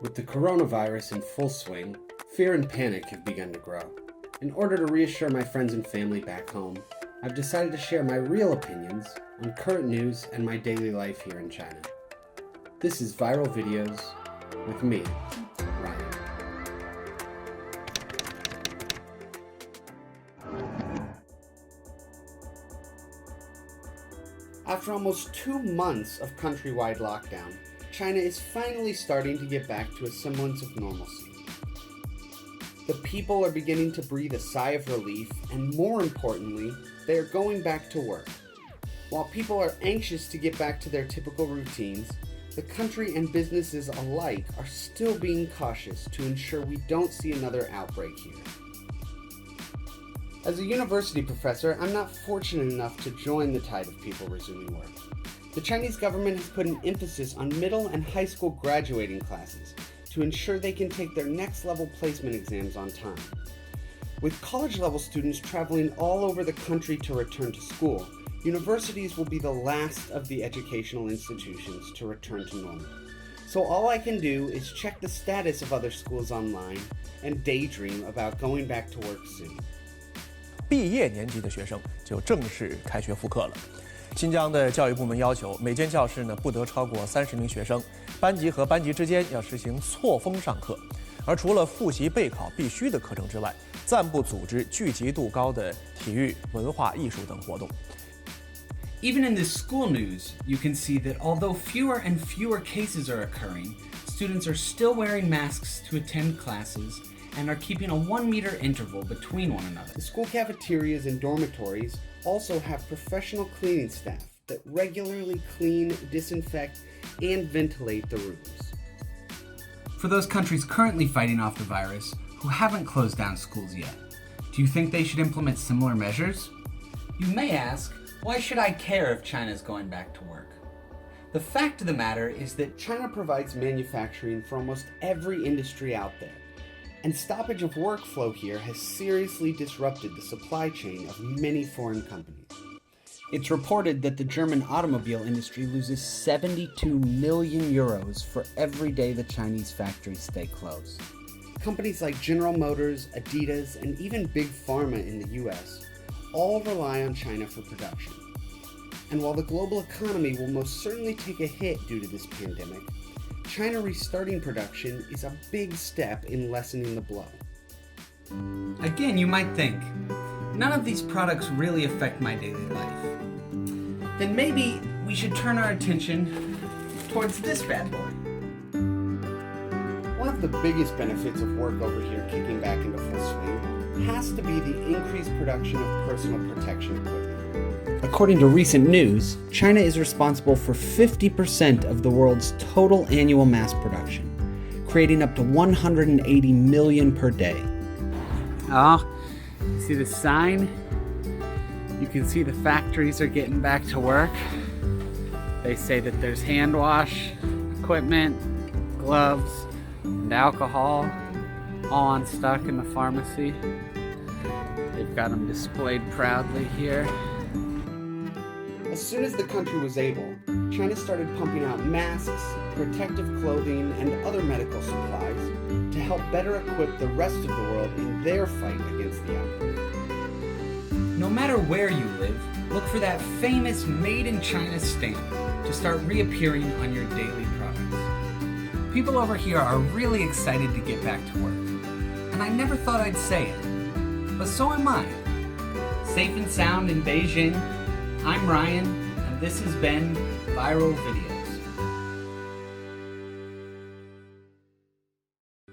With the coronavirus in full swing, fear and panic have begun to grow. In order to reassure my friends and family back home, I've decided to share my real opinions on current news and my daily life here in China. This is Viral Videos with me, Ryan. After almost 2 months of countrywide lockdown, China is finally starting to get back to a semblance of normalcy. The people are beginning to breathe a sigh of relief, and more importantly, they are going back to work. While people are anxious to get back to their typical routines, the country and businesses alike are still being cautious to ensure we don't see another outbreak here. As a university professor, I'm not fortunate enough to join the tide of people resuming work. The Chinese government has put an emphasis on middle and high school graduating classes to ensure they can take their next level placement exams on time. With college level students traveling all over the country to return to school, universities will be the last of the educational institutions to return to normal. So all I can do is check the status of other schools online and daydream about going back to work soon. 毕业年级的学生就正式开学复课了。新疆的教育部门要求，每间教室呢不得超过30名学生，班级和班级之间要实行错峰上课。而除了复习备考必须的课程之外，暂不组织聚集度高的体育、文化艺术等活动。Even in this school news, you can see that although fewer and fewer cases are occurring, students are still wearing masks to attend classes and are keeping a 1-meter interval between one another. The school cafeterias and dormitories also have professional cleaning staff that regularly clean, disinfect, and ventilate the rooms. For those countries currently fighting off the virus who haven't closed down schools yet, do you think they should implement similar measures? You may ask, why should I care if China's going back to work? The fact of the matter is that China provides manufacturing for almost every industry out there, and stoppage of workflow here has seriously disrupted the supply chain of many foreign companies. It's reported that the German automobile industry loses 72 million euros for every day the Chinese factories stay closed. Companies like General Motors, Adidas, and even Big Pharma in the US all rely on China for production. And while the global economy will most certainly take a hit due to this pandemic, China restarting production is a big step in lessening the blow. Again, you might think, none of these products really affect my daily life. Then maybe we should turn our attention towards this bad boy. One of the biggest benefits of work over here kicking back into full swing has to be the increased production of personal protection equipment. According to recent news, China is responsible for 50% of the world's total annual mass production, creating up to 180 million per day. Oh, see the sign? You can see the factories are getting back to work. They say that there's hand wash, equipment, gloves, and alcohol all on stock in the pharmacy. They've got them displayed proudly here. As soon as the country was able, China started pumping out masks, protective clothing, and other medical supplies to help better equip the rest of the world in their fight against the outbreak. No matter where you live, look for that famous Made in China stamp to start reappearing on your daily products. People over here are really excited to get back to work, and I never thought I'd say it, but so am I. Safe and sound in Beijing, I'm Ryan, and this has been Viral Videos.